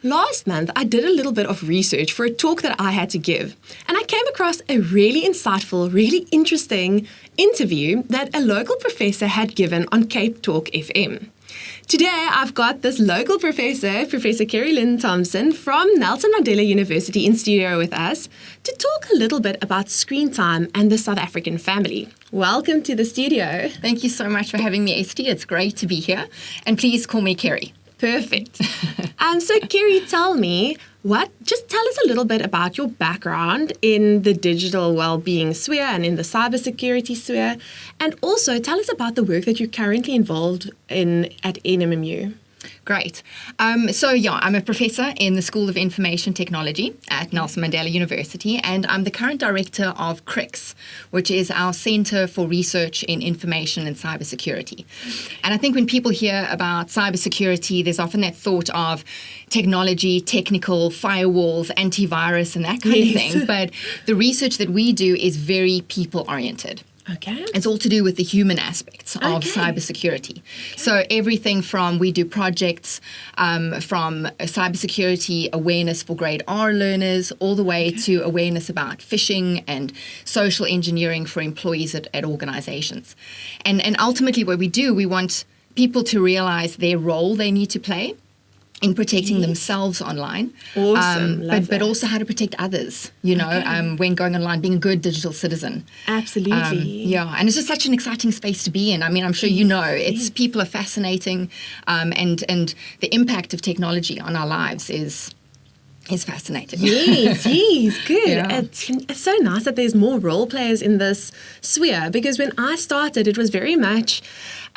Last month, I did a little bit of research for a talk that I had to give, and I came across a really insightful, really interesting interview that a local professor had given on Cape Talk FM. Today, I've got this local professor, Professor Kerry-Lynn Thomson from Nelson Mandela University in studio with us to talk a little bit about screen time and the South African family. Welcome to the studio. Thank you so much for having me, Esty. It's great to be here. And please call me Kerry. Perfect. So Kerry, tell us a little bit about your background in the digital well-being sphere and in the cybersecurity sphere, and also tell us about the work that you're currently involved in at NMMU. Great. I'm a professor in the School of Information Technology at Nelson Mandela University, and I'm the current director of CRIX, which is our Center for Research in Information and Cybersecurity. And I think when people hear about cybersecurity, there's often that thought of technology, technical, firewalls, antivirus, and that kind of thing. But the research that we do is very people-oriented. Okay. It's all to do with the human aspects of cybersecurity. So everything from, we do projects from cybersecurity awareness for grade R learners all the way to awareness about phishing and social engineering for employees at organizations. And ultimately what we do, we want people to realize their role they need to play in protecting themselves online, awesome. But also how to protect others, when going online, being a good digital citizen. Absolutely. And it's just such an exciting space to be in. I mean, I'm sure people are fascinating, and the impact of technology on our lives is fascinating. Yes, good. Yeah. It's so nice that there's more role players in this sphere, because when I started, it was very much,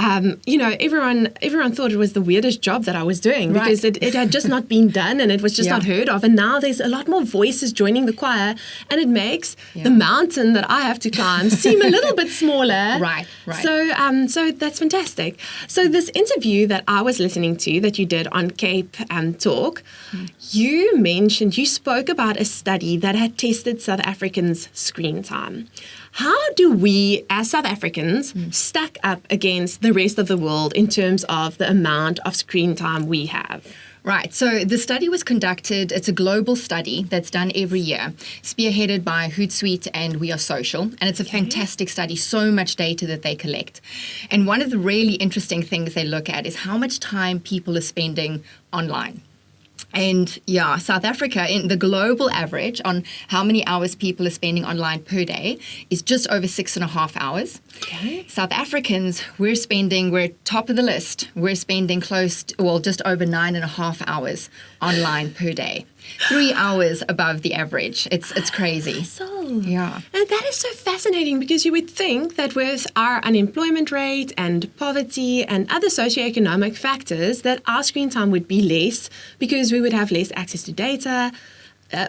everyone thought it was the weirdest job that I was doing, because it had just not been done and it was just not heard of. And now there's a lot more voices joining the choir, and it makes the mountain that I have to climb seem a little bit smaller. Right. So that's fantastic. So this interview that I was listening to that you did on Cape Talk, you spoke about a study that had tested South Africans' screen time. How do we, as South Africans, stack up against the rest of the world in terms of the amount of screen time we have? Right. So the study was conducted, it's a global study that's done every year, spearheaded by Hootsuite and We Are Social. And it's a fantastic study, so much data that they collect. And one of the really interesting things they look at is how much time people are spending online. And South Africa, in the global average on how many hours people are spending online per day is just over 6.5 hours. Okay. South Africans, we're top of the list. We're spending just over 9.5 hours online per day. 3 hours above the average. It's crazy. Yeah. And that is so fascinating, because you would think that with our unemployment rate and poverty and other socioeconomic factors that our screen time would be less, because we would have less access to data.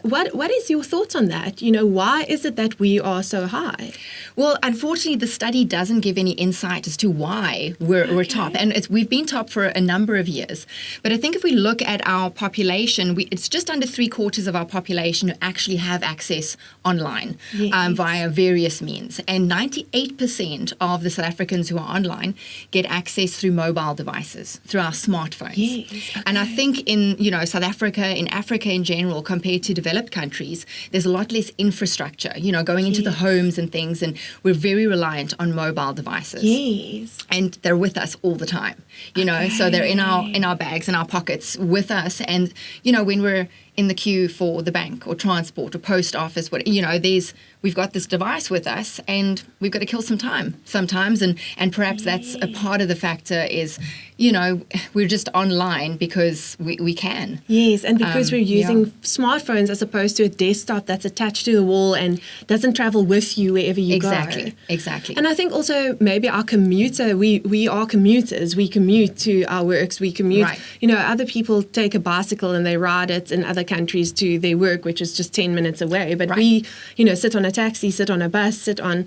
What is your thoughts on that? Why is it that we are so high? Well, unfortunately, the study doesn't give any insight as to why we're top. And we've been top for a number of years. But I think if we look at our population, it's just under 3/4 of our population who actually have access online via various means. And 98% of the South Africans who are online get access through mobile devices, through our smartphones. Yes, okay. And I think in South Africa, in Africa in general, compared to developed countries, there's a lot less infrastructure, going into the homes and things, and we're very reliant on mobile devices. Yes. And they're with us all the time, so they're in our bags, in our pockets with us. And, when we're in the queue for the bank or transport or post office, we've got this device with us, and we've got to kill some time sometimes. And perhaps that's a part of the factor is, we're just online because we can. Yes, and because we're using smartphones as opposed to a desktop that's attached to the wall and doesn't travel with you wherever you go. Exactly. And I think also maybe our commuter, we are commuters. We commute to our works. We commute. Right. Other people take a bicycle and they ride it in other countries to their work, which is just 10 minutes away. But we, sit on a taxi, sit on a bus, sit on,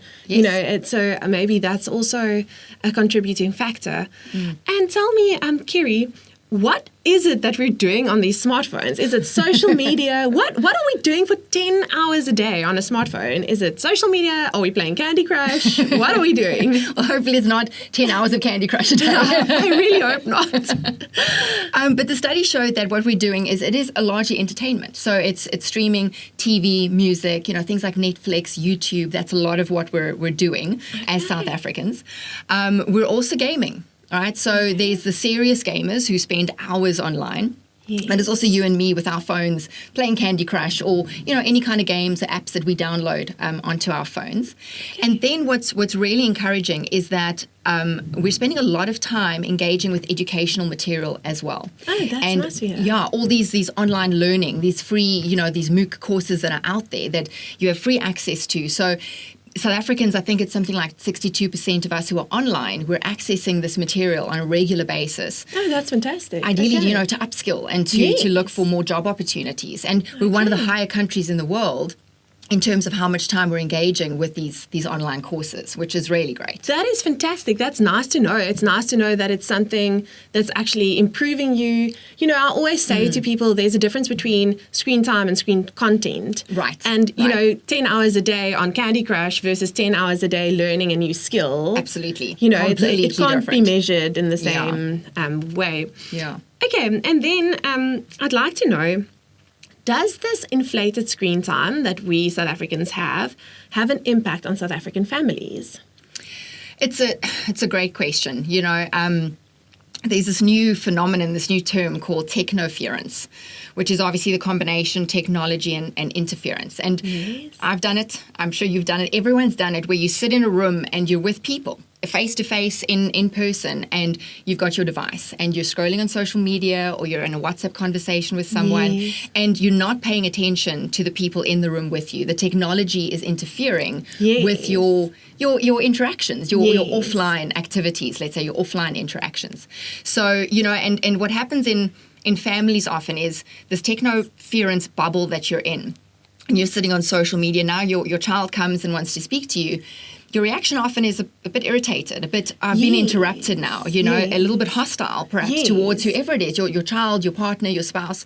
so maybe that's also a contributing factor. And tell me, Kerry, what is it that we're doing on these smartphones? Is it social media? What are we doing for 10 hours a day on a smartphone? Is it social media? Are we playing Candy Crush? What are we doing? Well, hopefully it's not 10 hours of Candy Crush a day. I really hope not. But the study showed that what we're doing is it is a largely entertainment. So it's streaming TV, music, things like Netflix, YouTube. That's a lot of what we're doing as South Africans. We're also gaming. All right, so there's the serious gamers who spend hours online. Yes. And there's also you and me with our phones playing Candy Crush or, any kind of games or apps that we download onto our phones. Okay. And then what's really encouraging is that we're spending a lot of time engaging with educational material as well. Oh, that's nice. Yeah, all these online learning, these free, these MOOC courses that are out there that you have free access to. So South Africans, I think it's something like 62% of us who are online, we're accessing this material on a regular basis. Oh, that's fantastic. Ideally, to upskill and to look for more job opportunities. And we're one of the higher countries in the world in terms of how much time we're engaging with these online courses, which is really great. That is fantastic. That's nice to know. It's nice to know that it's something that's actually improving you. I always say to people there's a difference between screen time and screen content. Right. And, 10 hours a day on Candy Crush versus 10 hours a day learning a new skill. Absolutely. It can't be measured in the same way. Yeah. Okay. And then I'd like to know, does this inflated screen time that we South Africans have an impact on South African families? It's a great question. There's this new phenomenon, this new term called technoference, which is obviously the combination technology and interference. And yes. I've done it. I'm sure you've done it. Everyone's done it, where you sit in a room and you're with people, face-to-face in person, and you've got your device and you're scrolling on social media or you're in a WhatsApp conversation with someone, yes. and you're not paying attention to the people in the room with you. The technology is interfering yes. with your interactions, your offline activities, let's say your offline interactions. So, and what happens in families often is this technoference bubble that you're in, and you're sitting on social media. Now your child comes and wants to speak to you. Your reaction often is a bit irritated, a bit, I've been interrupted now, a little bit hostile perhaps towards whoever it is, your child, your partner, your spouse.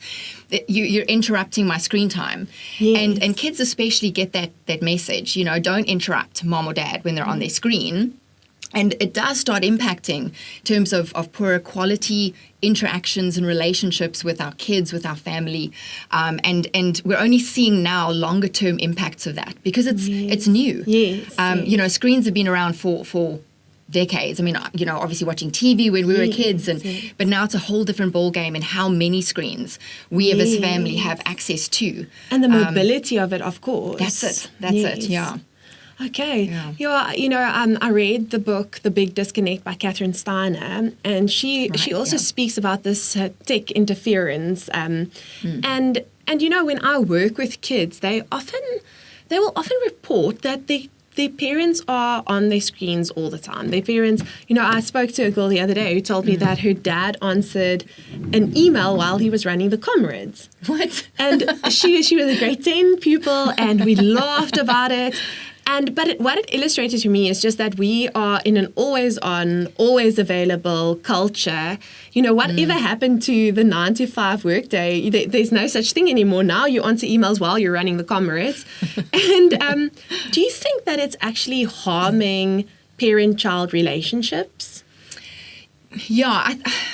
You're interrupting my screen time. Yes. And kids especially get that message, don't interrupt mom or dad when they're on their screen. And it does start impacting in terms of poorer quality interactions and relationships with our kids, with our family. And we're only seeing now longer term impacts of that because it's new. Yes. Screens have been around for decades. I mean, obviously watching TV when we were kids, but now it's a whole different ballgame in how many screens we as a family have access to. And the mobility of it, of course. That's it, yeah. Okay. Yeah. I read the book The Big Disconnect by Catherine Steiner, and she also speaks about this tech interference. And when I work with kids, they will often report that their parents are on their screens all the time. Their parents, I spoke to a girl the other day who told me that her dad answered an email while he was running the Comrades. What? And she was a grade 10 pupil, and we laughed about it. But what it illustrated to me is just that we are in an always on, always available culture. Whatever happened to the 9 to 5 workday, there's no such thing anymore. Now you answer emails while you're running the Comrades. And do you think that it's actually harming parent-child relationships? Yeah,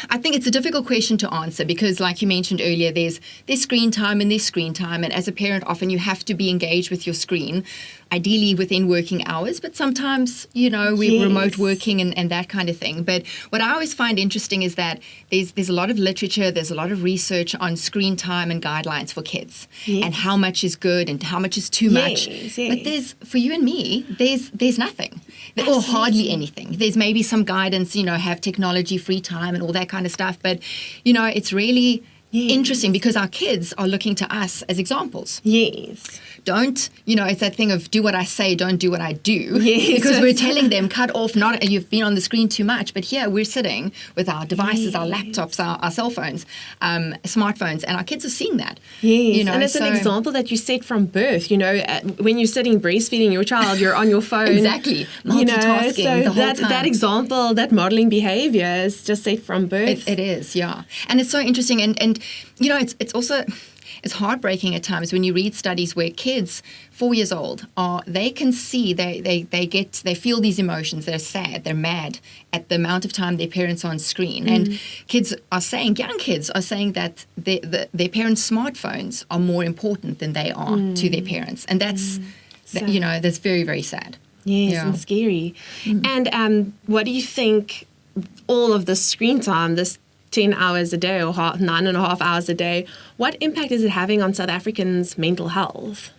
I think it's a difficult question to answer because, like you mentioned earlier, there's screen time and there's screen time. And as a parent, often you have to be engaged with your screen, ideally within working hours. But sometimes, we're remote working and that kind of thing. But what I always find interesting is that there's a lot of literature, there's a lot of research on screen time and guidelines for kids and how much is good and how much is too much. But for you and me, there's nothing or hardly anything. There's maybe some guidance, have technology, free time and all that kind of stuff. But, it's really interesting because our kids are looking to us as examples. Yes. don't, it's that thing of do what I say, don't do what I do. Yes. Because we're telling them, cut off, not you've been on the screen too much. But here we're sitting with our devices, our laptops, our cell phones, smartphones, and our kids are seeing that. Yes, and it's an example that you set from birth. When you're sitting breastfeeding your child, you're on your phone. Exactly. Multitasking the whole time. That example, that modeling behavior is just set from birth. It is, yeah. And it's so interesting. And it's also... It's heartbreaking at times when you read studies where kids 4 years old they can see they feel these emotions. They're sad, they're mad at the amount of time their parents are on screen. And young kids are saying that their parents' smartphones are more important than they are to their parents, and that's that's very, very sad. Yes, and scary. And what do you think? All of the screen time, this 10 hours a day or 9.5 hours a day, what impact is it having on South Africans' mental health?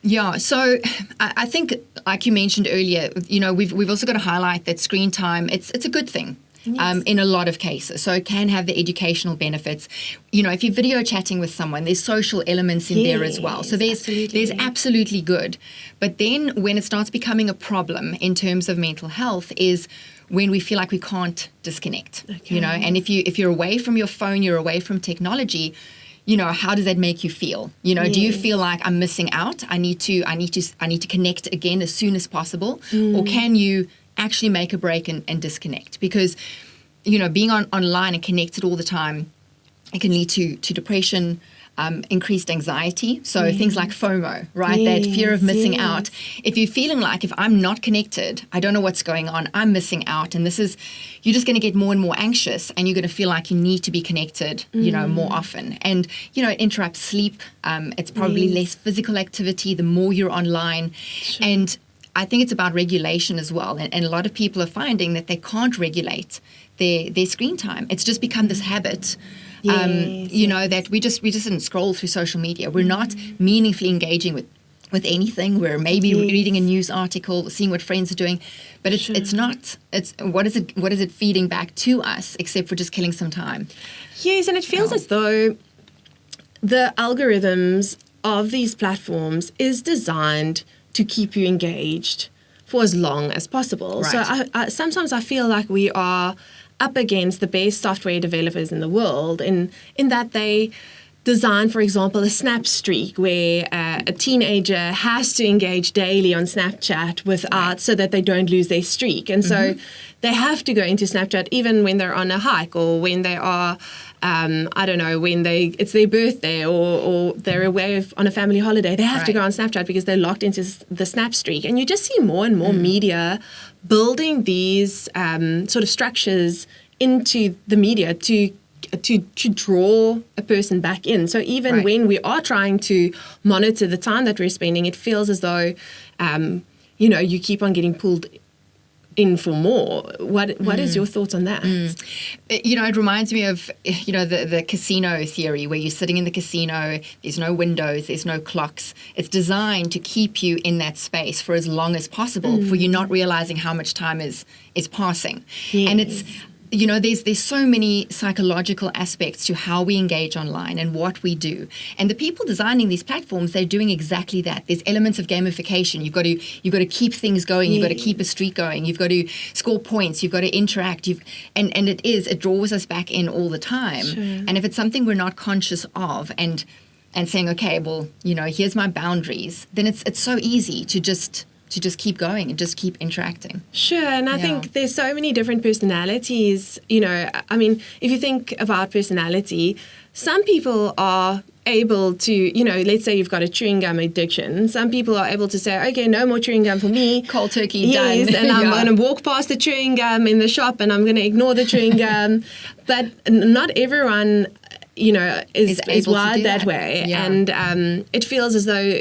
Yeah, so I think, like you mentioned earlier, we've also got to highlight that screen time, it's a good thing. Yes. In a lot of cases. So it can have the educational benefits. If you're video chatting with someone, there's social elements in there as well. So there's absolutely good. But then when it starts becoming a problem in terms of mental health is when we feel like we can't disconnect. Okay. And if you're away from your phone, you're away from technology, how does that make you feel? Yes. Do you feel like I'm missing out? I need to connect again as soon as possible? Or can you actually make a break and disconnect? Because, being online and connected all the time, it can lead to depression, increased anxiety. So things like FOMO, right? Yes, that fear of missing out. If you're feeling like, if I'm not connected, I don't know what's going on, I'm missing out. And you're just going to get more and more anxious, and you're going to feel like you need to be connected, more often. And, it interrupts sleep. It's probably less physical activity the more you're online. Sure. And I think it's about regulation as well. And a lot of people are finding that they can't regulate their screen time. It's just become this habit. That we just didn't scroll through social media. We're not meaningfully engaging with anything. We're maybe reading a news article, seeing what friends are doing, but it's not. It's what is it feeding back to us except for just killing some time? Yes, and it feels as though the algorithms of these platforms is designed to keep you engaged for as long as possible. Right. So I sometimes I feel like we are up against the best software developers in the world in that they design, for example, a snap streak where a teenager has to engage daily on Snapchat without so that they don't lose their streak. And so they have to go into Snapchat even when they're on a hike or when they are, when it's their birthday or they're away on a family holiday. They have to go on Snapchat because they're locked into the snap streak. And you just see more and more media building these sort of structures into the media to draw a person back in. So even when we are trying to monitor the time that we're spending, it feels as though, you keep on getting pulled in for more. What is your thoughts on that? It reminds me of, the casino theory where you're sitting in the casino, there's no windows, there's no clocks. It's designed to keep you in that space for as long as possible for you not realizing how much time is passing. Yes. And it's, there's so many psychological aspects to how we engage online and what we do. And the people designing these platforms, they're doing exactly that. There's elements of gamification. You've got to keep things going. You've got to keep a streak going. You've got to score points. You've got to interact. And it draws us back in all the time. Sure. And if it's something we're not conscious of and saying, okay, well, here's my boundaries, then it's so easy to just keep going and just keep interacting. Sure, and I think there's so many different personalities. If you think about personality, some people are able to, let's say you've got a chewing gum addiction. Some people are able to say, okay, no more chewing gum for me. Cold turkey, yes, done. And I'm going to walk past the chewing gum in the shop and I'm going to ignore the chewing gum. But not everyone, is wired that way. Yeah. And it feels as though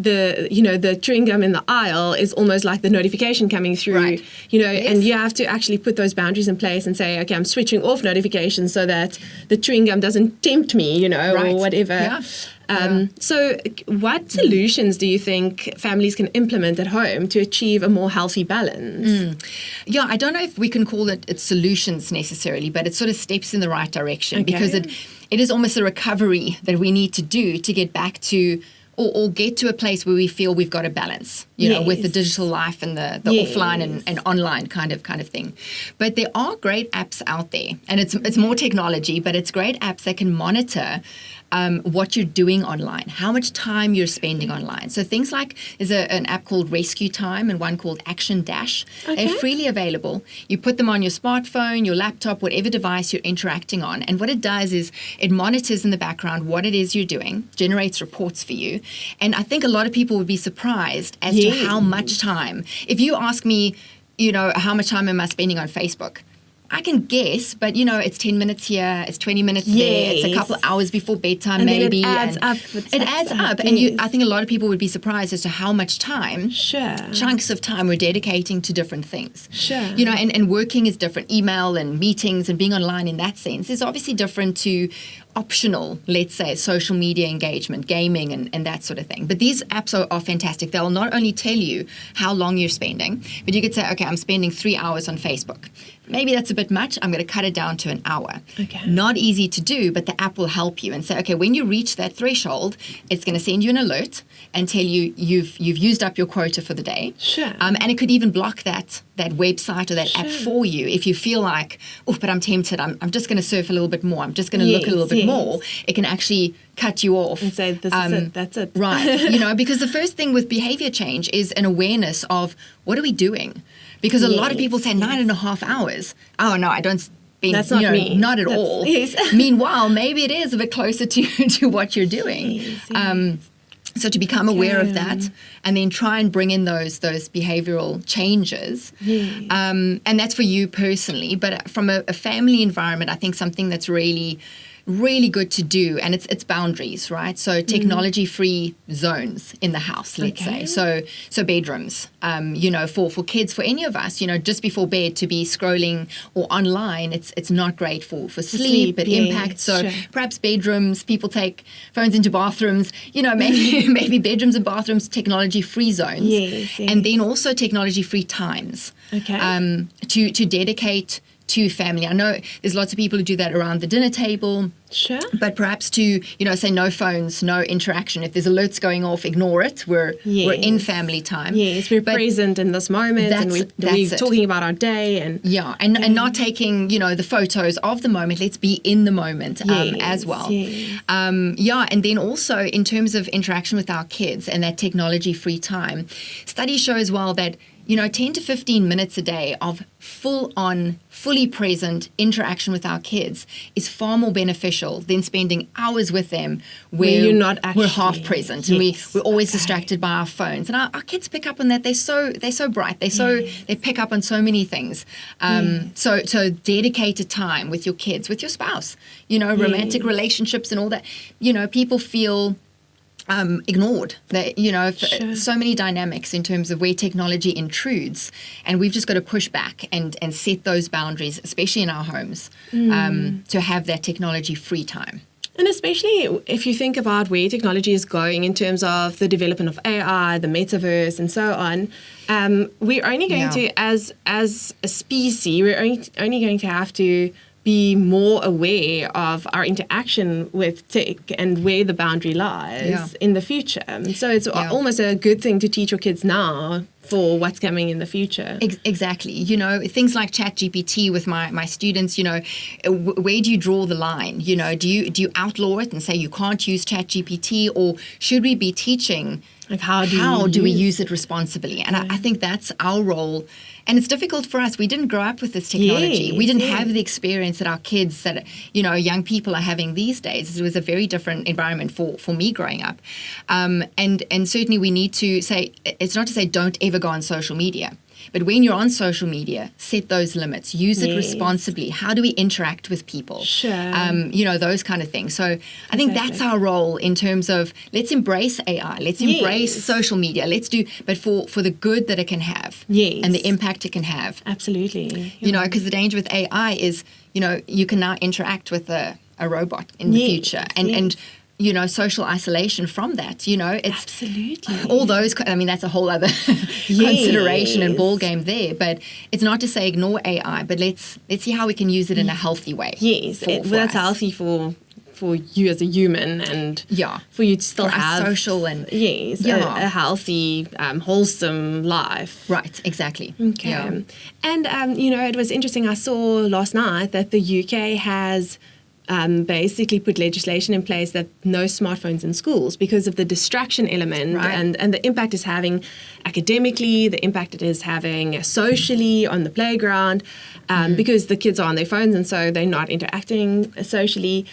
the chewing gum in the aisle is almost like the notification coming through, yes. And you have to actually put those boundaries in place and say, okay, I'm switching off notifications so that the chewing gum doesn't tempt me, or whatever. Yeah. So what solutions do you think families can implement at home to achieve a more healthy balance? Yeah, I don't know if we can call it solutions necessarily, but it sort of steps in the right direction because it is almost a recovery that we need to do to get back to or get to a place where we feel we've got a balance, with the digital life and the offline and online kind of thing. But there are great apps out there, and it's more technology, but it's great apps that can monitor what you're doing online, how much time you're spending online. So things like, there's an app called Rescue Time and one called Action Dash. Okay. They're freely available. You put them on your smartphone, your laptop, whatever device you're interacting on. And what it does is it monitors in the background what it is you're doing, generates reports for you. And I think a lot of people would be surprised as to how much time. If you ask me, how much time am I spending on Facebook? I can guess, but it's 10 minutes here, it's 20 minutes there, it's a couple of hours before bedtime, and maybe. Then it adds up. And I think a lot of people would be surprised as to how much time, sure, chunks of time we're dedicating to different things. Sure. And working is different. Email and meetings and being online in that sense is obviously different to optional, let's say, social media engagement, gaming, and that sort of thing. But these apps are fantastic. They'll not only tell you how long you're spending, but you could say, okay, I'm spending 3 hours on Facebook. Maybe that's a bit much. I'm going to cut it down to an hour. Okay. Not easy to do, but the app will help you and say, okay, when you reach that threshold, it's going to send you an alert and tell you you've used up your quota for the day. Sure. And it could even block that website or that app for you if you feel like, but I'm tempted. I'm just going to surf a little bit more. I'm just going to look a little bit more. It can actually cut you off. And say, this is it. That's it. Right. Because the first thing with behavior change is an awareness of what are we doing? Because a lot of people say 9.5 hours. Oh, no, I don't spend, that's not me. Not at all. Yes. Meanwhile, maybe it is a bit closer to what you're doing. Yes. So to become aware of that and then try and bring in those behavioral changes. Yes. And that's for you personally. But from a family environment, I think something that's really good to do, and it's boundaries, right? So technology-free zones in the house, let's say. So bedrooms, for kids, for any of us, just before bed to be scrolling or online, it's not great for sleep. It impacts. So perhaps bedrooms, people take phones into bathrooms, maybe bedrooms and bathrooms, technology-free zones. Yes. And then also technology-free times. Okay. To dedicate to family. I know there's lots of people who do that around the dinner table. Sure. But perhaps to, say no phones, no interaction. If there's alerts going off, ignore it. We're in family time. Yes, we're present in this moment and we're talking about our day. And not taking, the photos of the moment. Let's be in the moment as well. Yes. And then also in terms of interaction with our kids and that technology-free time, studies show as well that 10 to 15 minutes a day of full-on, fully present interaction with our kids is far more beneficial than spending hours with them where you're not actually, we're half present and we're always distracted by our phones. And our kids pick up on that. They're so bright. They pick up on so many things. So dedicated time with your kids, with your spouse, romantic relationships and all that. People feel ignored. So many dynamics in terms of where technology intrudes, and we've just got to push back and set those boundaries, especially in our homes, to have that technology-free time. And especially if you think about where technology is going in terms of the development of AI, the metaverse, and so on, we're only going to, as a species, we're only going to have to be more aware of our interaction with tech and where the boundary lies in the future. So it's almost a good thing to teach your kids now for what's coming in the future. Exactly. Things like ChatGPT with my students, where do you draw the line? Do you outlaw it and say you can't use ChatGPT, or should we be teaching how do we use it responsibly? And I think that's our role. And it's difficult for us. We didn't grow up with this technology. Yes, we didn't have the experience that our kids, that young people are having these days. It was a very different environment for me growing up. And certainly we need to say, it's not to say don't ever go on social media. But when you're on social media, set those limits. Use it responsibly. How do we interact with people? Sure. Those kind of things. So I think that's our role in terms of let's embrace AI. Let's embrace social media. Let's do, but for the good that it can have. Yes. And the impact it can have. Absolutely. Because the danger with AI is, you can now interact with a robot in the future. And social isolation from that. It's absolutely all those. I mean, that's a whole other consideration and ball game there. But it's not to say ignore AI, but let's see how we can use it in a healthy way. Yes, that's healthy for for you as a human and for you to still have social and a healthy, wholesome life. Right, exactly. Okay. Yeah. And, it was interesting. I saw last night that the UK has basically put legislation in place that no smartphones in schools because of the distraction element and the impact it's having academically, the impact it is having socially on the playground, because the kids are on their phones and so they're not interacting socially.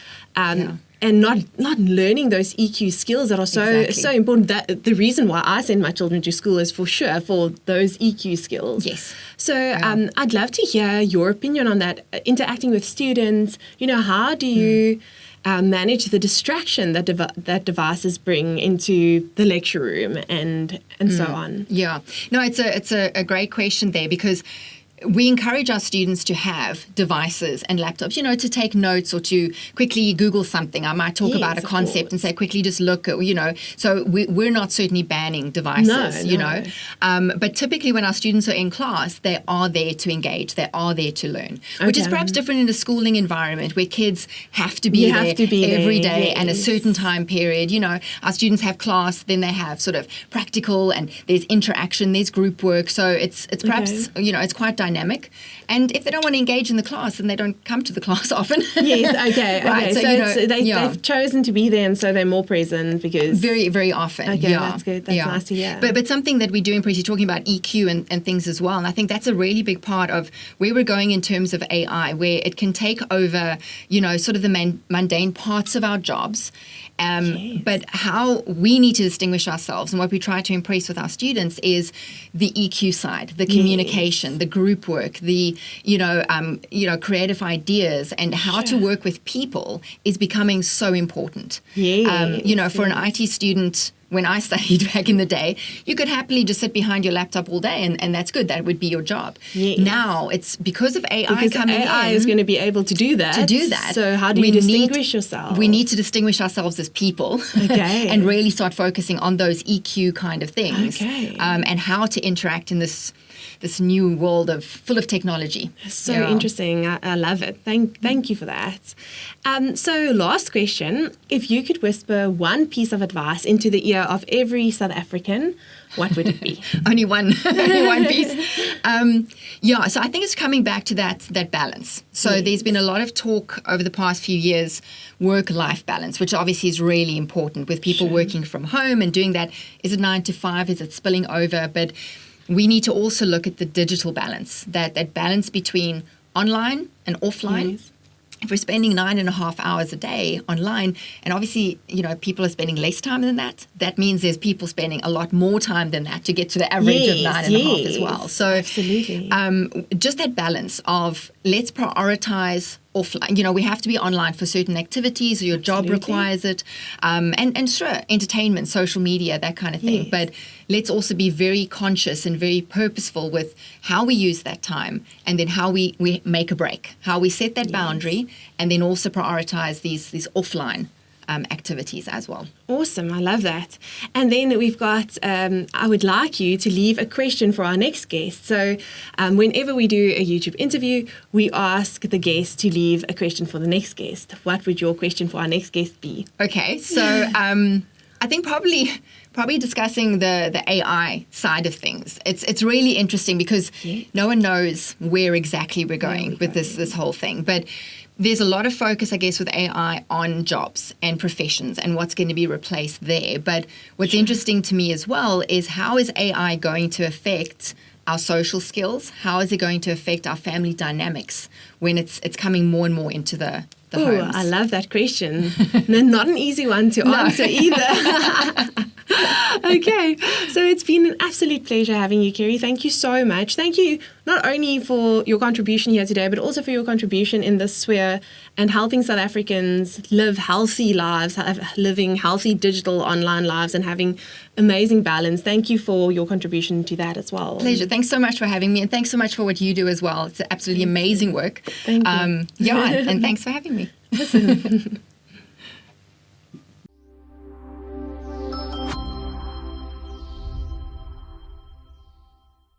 And not learning those EQ skills that are so important. That the reason why I send my children to school is for sure for those EQ skills. Yes. So I'd love to hear your opinion on that. Interacting with students, how do you manage the distraction that that devices bring into the lecture room and so on? Yeah. No, it's a great question there because we encourage our students to have devices and laptops, to take notes or to quickly Google something. I might talk about a concept and say, quickly just look at, So we're not certainly banning devices, But typically when our students are in class, they are there to engage. They are there to learn, which is perhaps different in a schooling environment where kids have to be there every day and a certain time period. Our students have class, then they have sort of practical and there's interaction, there's group work. So it's perhaps, it's quite dynamic. And if they don't want to engage in the class, then they don't come to the class often. Yes, okay. Right, so they've chosen to be there and so they're more present because... Very, very often. Okay, that's good. That's nice to hear. But something that we do in Press, you're talking about EQ and things as well. And I think that's a really big part of where we're going in terms of AI, where it can take over, sort of the mundane parts of our jobs. But how we need to distinguish ourselves and what we try to impress with our students is the EQ side, the communication, the group work, the creative ideas, and how to work with people is becoming so important. For an IT student. When I studied back in the day, you could happily just sit behind your laptop all day and that's good. That would be your job. Yes. Now, it's because of AI coming in. AI is going to be able to do that. So how do you distinguish yourself? We need to distinguish ourselves as people and really start focusing on those EQ kind of things and how to interact in this new world full of technology. So interesting. I love it. Thank you for that. So last question, if you could whisper one piece of advice into the ear of every South African, what would it be? Only one piece. So I think it's coming back to that balance. So there's been a lot of talk over the past few years, work-life balance, which obviously is really important with people working from home and doing that. Is it 9 to 5? Is it spilling over? But we need to also look at the digital balance, that balance between online and offline. Yes. If we're spending 9.5 hours a day online, and obviously, people are spending less time than that, that means there's people spending a lot more time than that to get to the average of 9.5 as well. So absolutely. Just that balance of let's prioritize offline. We have to be online for certain activities, your job requires it, and sure, entertainment, social media, that kind of thing. Yes. But let's also be very conscious and very purposeful with how we use that time and then how we make a break, how we set that boundary and then also prioritize these offline activities as well. Awesome. I love that. And then we've got, I would like you to leave a question for our next guest. So whenever we do a YouTube interview, we ask the guest to leave a question for the next guest. What would your question for our next guest be? Okay. So I think probably discussing the AI side of things. It's really interesting because no one knows where exactly we're going with this whole thing. But there's a lot of focus, I guess, with AI on jobs and professions and what's going to be replaced there. But what's interesting to me as well is how is AI going to affect our social skills? How is it going to affect our family dynamics when it's coming more and more into the homes? I love that question. No, not an easy one to answer either. Okay, so it's been an absolute pleasure having you, Kerry. Thank you so much. Thank you not only for your contribution here today, but also for your contribution in this sphere and helping South Africans live healthy lives, living healthy digital online lives and having amazing balance. Thank you for your contribution to that as well. Pleasure. Thanks so much for having me and thanks so much for what you do as well. It's absolutely amazing work. Thank you. And thanks for having me.